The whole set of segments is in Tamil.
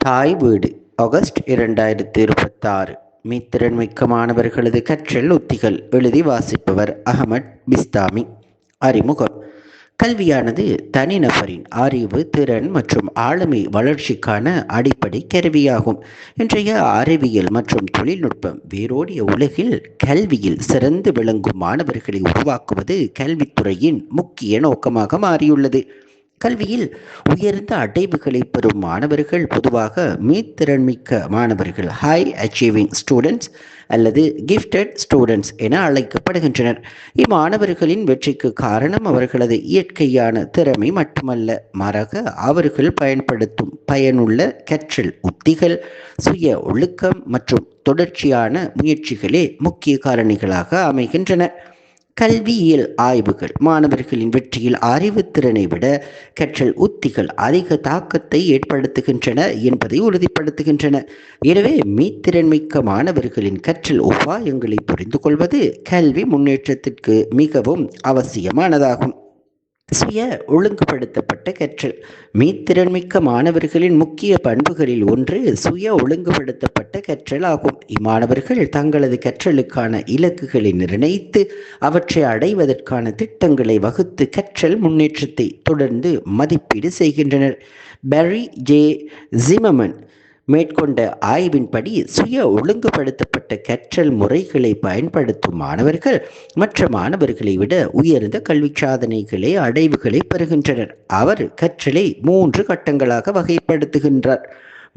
தாய் வீடு ஆகஸ்ட் 2026. மீத்திறன்மிக்க மாணவர்களது கற்றல் உத்திகள். எழுதி வாசிப்பவர் அகமட் பிஸ்தாமி. அறிமுகம். கல்வியானது தனிநபரின் அறிவு, திறன் மற்றும் ஆளுமை வளர்ச்சிக்கான அடிப்படை கருவியாகும். இன்றைய அறிவியல் மற்றும் தொழில்நுட்பம் வேரோடிய உலகில் கல்வியில் சிறந்து விளங்கும் மாணவர்களை உருவாக்குவது கல்வித்துறையின் முக்கிய நோக்கமாக மாறியுள்ளது. கல்வியில் உயர்ந்த அடைவுகளை பெறும் மாணவர்கள் பொதுவாக மீத்திறன்மிக்க மாணவர்கள், ஹை அச்சீவிங் ஸ்டூடெண்ட்ஸ் அல்லது கிஃப்டட் ஸ்டூடெண்ட்ஸ் என அழைக்கப்படுகின்றனர். இம்மாணவர்களின் வெற்றிக்கு காரணம் அவர்களது இயற்கையான திறமை மட்டுமல்ல, மாறாக அவர்கள் பயன்படுத்தும் பயனுள்ள கற்றல் உத்திகள், சுய ஒழுக்கம் மற்றும் தொடர்ச்சியான முயற்சிகளே முக்கிய காரணிகளாக அமைகின்றன. கல்வியியல் ஆய்வுகள் மாணவர்களின் வெற்றியில் அறிவுத்திறனை விட கற்றல் உத்திகள் அதிக தாக்கத்தை ஏற்படுத்துகின்றன என்பதை உறுதிப்படுத்துகின்றன. எனவே மீத்திறன்மிக்க மாணவர்களின் கற்றல் உபாயங்களை புரிந்து கொள்வது கல்வி முன்னேற்றத்திற்கு மிகவும் அவசியமானதாகும். சுய ஒழுங்குபடுத்தப்பட்ட கற்றல். மீத்திறன்மிக்க மாணவர்களின் முக்கிய பண்புகளில் ஒன்று சுய ஒழுங்குபடுத்தப்பட்ட கற்றல் ஆகும். இம்மாணவர்கள் தங்களது கற்றலுக்கான இலக்குகளை நிர்ணயித்து அவற்றை அடைவதற்கான திட்டங்களை வகுத்து கற்றல் முன்னேற்றத்தை தொடர்ந்து மதிப்பீடு செய்கின்றனர். பெர்ரி ஜே ஜிமமன் மேற்கொண்ட ஆய்வின்படி சுய ஒழுங்குபடுத்தப்பட்ட கற்றல் முறைகளை பயன்படுத்தும் மாணவர்கள் மற்ற மாணவர்களை விட உயர்ந்த கல்வி சாதனைகளை அடைவுகளை பெறுகின்றனர். அவர் கற்றலை 3 கட்டங்களாக வகைப்படுத்துகின்றார்.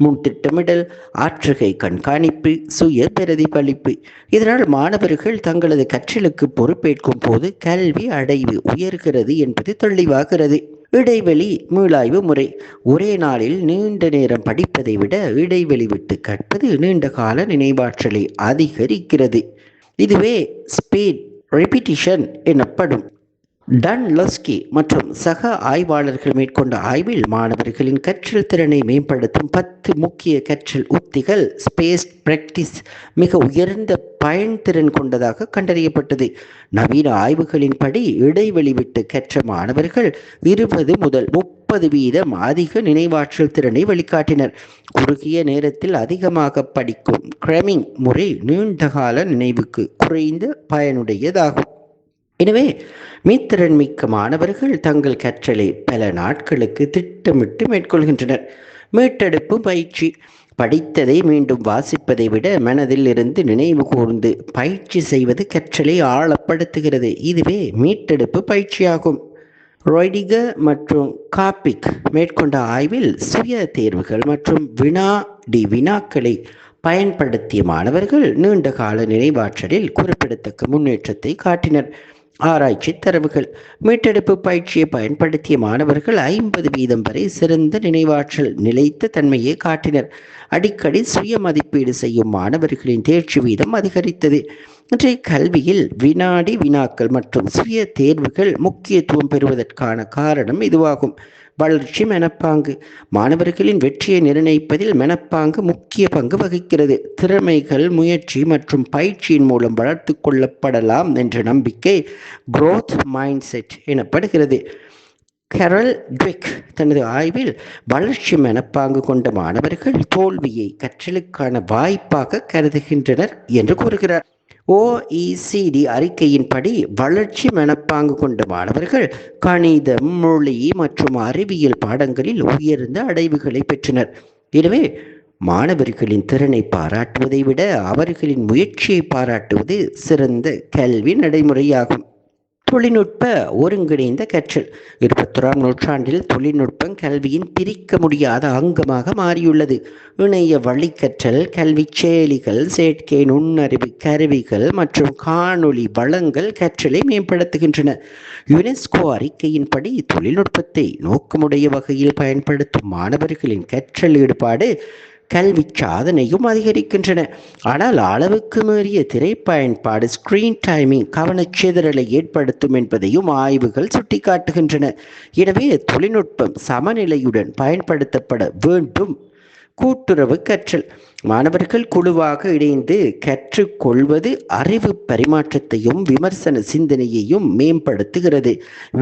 முன் திட்டமிடல், ஆற்றுகை கண்காணிப்பு, சுய பிரதிபலிப்பு. இதனால் மாணவர்கள் தங்களது கற்றலுக்கு பொறுப்பேற்கும் போது கல்வி அடைவு உயர்கிறது என்பது தெளிவாகிறது. இடைவெளி மீளாய்வு முறை. ஒரே நாளில் நீண்ட நேரம் படிப்பதை விட இடைவெளி விட்டு கற்பது நீண்ட கால நினைவாற்றலை அதிகரிக்கிறது. இதுவே ஸ்பீட் ரெபிட்டிஷன் எனப்படும். டன்லஸ்கி மற்றும் சக ஆய்வாளர்கள் மேற்கொண்ட ஆய்வில் மாணவர்களின் கற்றல் திறனை மேம்படுத்தும் 10 முக்கிய கற்றல் உத்திகள் ஸ்பேஸ் பிராக்டிஸ் மிக உயர்ந்த பயன்திறன் கொண்டதாக கண்டறியப்பட்டது. நவீன ஆய்வுகளின்படி இடைவெளி விட்டு கற்ற மாணவர்கள் 20 முதல் 30% அதிக நினைவாற்றல் திறனை வெளிக்காட்டினர். குறுகிய நேரத்தில் அதிகமாக படிக்கும் கிராமிங் முறை நீண்டகால நினைவுக்கு குறைந்த பயனுடையதாகும். எனவே மீத்திறன்மிக்க மாணவர்கள் தங்கள் கற்றலை பல நாட்களுக்கு திட்டமிட்டு மேற்கொள்கின்றனர். மீட்டெடுப்பு பயிற்சி. படித்ததை மீண்டும் வாசிப்பதை விட மனதில் இருந்து நினைவு கூர்ந்து பயிற்சி செய்வது கற்றலை ஆழப்படுத்துகிறது. இதுவே மீட்டெடுப்பு பயிற்சியாகும். ரோய்டிகர் மற்றும் காப்பிக் மேற்கொண்ட ஆய்வில் சுய தேர்வுகள் மற்றும் வினாக்களை பயன்படுத்திய மாணவர்கள் நீண்ட கால நினைவாற்றலில் குறிப்பிடத்தக்க முன்னேற்றத்தை காட்டினர். ஆராய்ச்சி தரவுகள். மீட்டெடுப்பு பயிற்சியை பயன்படுத்திய மாணவர்கள் 50% வரை சிறந்த நினைவாற்றல் நிலைத்த தன்மையை காட்டினர். அடிக்கடி சுய மதிப்பீடு செய்யும் மாணவர்களின் தேர்ச்சி வீதம் அதிகரித்தது. இன்றைய கல்வியில் வினாடி வினாக்கள் மற்றும் சுய தேர்வுகள் முக்கியத்துவம் பெறுவதற்கான காரணம் இதுவாகும். வளர்ச்சி மனப்பாங்கு. மாணவர்களின் வெற்றியை நிர்ணயிப்பதில் மனப்பாங்கு முக்கிய பங்கு வகிக்கிறது. திறமைகள் முயற்சி மற்றும் பயிற்சியின் மூலம் வளர்த்து கொள்ளப்படலாம் என்ற நம்பிக்கை growth mindset எனப்படுகிறது. கரல் ட்விக் தனது ஆய்வில் வளர்ச்சி மனப்பாங்கு கொண்ட மாணவர்கள் தோல்வியை கற்றலுக்கான வாய்ப்பாக கருதுகின்றனர் என்று கூறுகிறார். OECD அறிக்கையின்படி வளர்ச்சி மனப்பாங்கு கொண்ட மாணவர்கள் கணிதம், மொழி மற்றும் அறிவியல் பாடங்களில் உயர்ந்த அடைவுகளை பெற்றனர். எனவே மாணவர்களின் திறனை பாராட்டுவதை விட அவர்களின் முயற்சியை பாராட்டுவது சிறந்த கல்வி நடைமுறையாகும். தொழில்நுட்ப ஒருங்கிணைந்த கற்றல். 21ஆம் நூற்றாண்டில் தொழில்நுட்பம் கல்வியின் பிரிக்க முடியாத அங்கமாக மாறியுள்ளது. இணைய வழிக்கற்றல், கல்வி செயலிகள், செயற்கை நுண்ணறிவு கருவிகள் மற்றும் காணொளி வளங்கள் கற்றலை மேம்படுத்துகின்றன. யுனெஸ்கோ அறிக்கையின்படி தொழில்நுட்பத்தை நோக்கமுடைய வகையில் பயன்படுத்தும் மாணவர்களின் கற்றல் ஈடுபாடு கல்வி சாதனையும் அதிகரிக்கின்றன. ஆனால் அளவுக்கு மீறிய திரை பயன்பாடு ஸ்கிரீன் டைமிங் கவனச்சிதறலை ஏற்படுத்தும் என்பதையும் ஆய்வுகள் சுட்டிக்காட்டுகின்றன. எனவே தொழில்நுட்பம் சமநிலையுடன் பயன்படுத்தப்பட வேண்டும். கூட்டுறவு கற்றல். மாணவர்கள் குழுவாக இணைந்து கற்றுக்கொள்வது அறிவு பரிமாற்றத்தையும் விமர்சன சிந்தனையையும் மேம்படுத்துகிறது.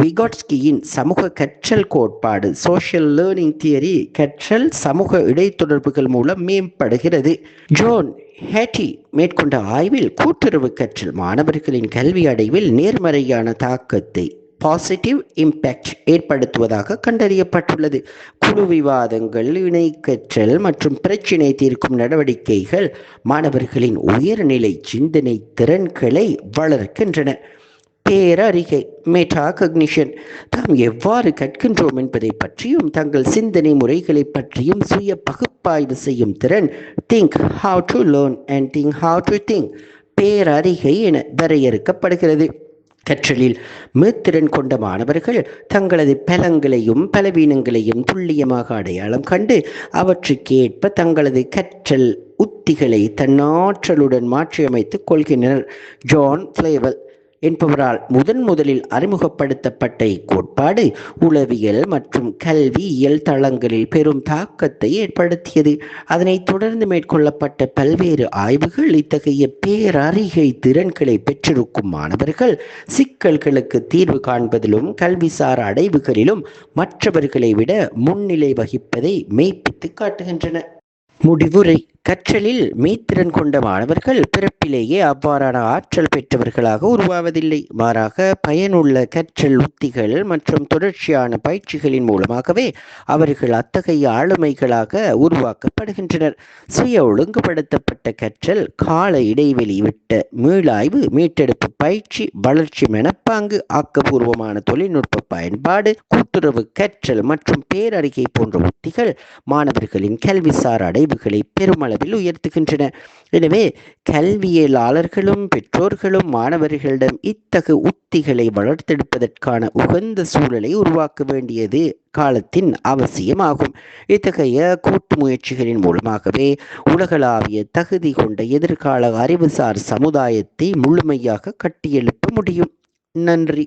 விகாட்ஸ்கியின் சமூக கற்றல் கோட்பாடு, சோஷியல் லேர்னிங் தியரி, கற்றல் சமூக இடைத்தொடர்புகள் மூலம் மேம்படுகிறது. ஜோன் ஹேட்டி மேற்கொண்ட ஆய்வில் கூட்டுறவு கற்றல் மாணவர்களின் கல்வி அடைவில் நேர்மறையான தாக்கத்தை பாசிட்டிவ் இம்பேக்ட் ஏற்படுத்துவதாக கண்டறியப்பட்டுள்ளது. குழு விவாதங்கள், இணை கற்றல் மற்றும் பிரச்சினை தீர்க்கும் நடவடிக்கைகள் மாணவர்களின் உயர்நிலை சிந்தனை திறன்களை வளர்க்கின்றன. பேரறிகை மெட்டாகக்னிஷன், தாம் எவ்வாறு கற்கின்றோம் என்பதை பற்றியும் தங்கள் சிந்தனை முறைகளை பற்றியும் சுய பகுப்பாய்வு செய்யும் திறன் think how to learn and think how to think பேரறிகை என வரையறுக்கப்படுகிறது. கற்றலில் மீத்திறன் கொண்ட மாணவர்கள் தங்களது பலங்களையும் பலவீனங்களையும் துல்லியமாக அடையாளம் கண்டு அவற்றுக்கேற்ப தங்களது கற்றல் உத்திகளை தன்னாற்றலுடன் மாற்றியமைத்துக் கொள்கின்றனர். ஜான் ஃப்ளேவல் என்பவரால் முதலில் அறிமுகப்படுத்தப்பட்ட இக்கோட்பாடு உளவியல் மற்றும் கல்வியியல் தளங்களில் பெரும் தாக்கத்தை ஏற்படுத்தியது. அதனைத் தொடர்ந்து மேற்கொள்ளப்பட்ட பல்வேறு ஆய்வுகள் இத்தகைய பேரறிகை திறன்களை பெற்றிருக்கும் மாணவர்கள் சிக்கல்களுக்கு தீர்வு காண்பதிலும் கல்விசார் அடைவுகளிலும் மற்றவர்களை விட முன்னிலை வகிப்பதை மெய்ப்பித்து காட்டுகின்றன. முடிவுரை. கற்றலில் மெய்த்திறன் கொண்ட மாணவர்கள் பிறப்பிலேயே அவ்வாறான ஆற்றல் பெற்றவர்களாக உருவாவதில்லை. மாறாக பயனுள்ள கற்றல் உத்திகள் மற்றும் தொடர்ச்சியான பயிற்சிகளின் மூலமாகவே அவர்கள் அத்தகைய ஆளுமைகளாக உருவாக்கப்படுகின்றனர். சுய ஒழுங்குபடுத்தப்பட்ட கற்றல், கால இடைவெளி விட்ட மீளாய்வு, மீட்டெடுப்பு பயிற்சி, வளர்ச்சி மனப்பாங்கு, ஆக்கப்பூர்வமான தொழில்நுட்ப பயன்பாடு, கூட்டுறவு கற்றல் மற்றும் பேரறிகை போன்ற உத்திகள் மாணவர்களின் கல்விசார் அடைவுகளை பெருமளவில் உயர்த்துகின்றன. எனவே கல்வியலாளர்களும் பெற்றோர்களும் மாணவர்களிடம் இத்தகு உத்திகளை வளர்த்தெடுப்பதற்கான உகந்த சூழலை உருவாக்க வேண்டியது காலத்தின் அவசியமாகும். இத்தகைய கூட்டு முயற்சிகளின் மூலமாகவே உலகளாவிய தகுதி கொண்ட எதிர்கால அறிவுசார் சமுதாயத்தை முழுமையாக கட்டியெழுப்ப முடியும். நன்றி.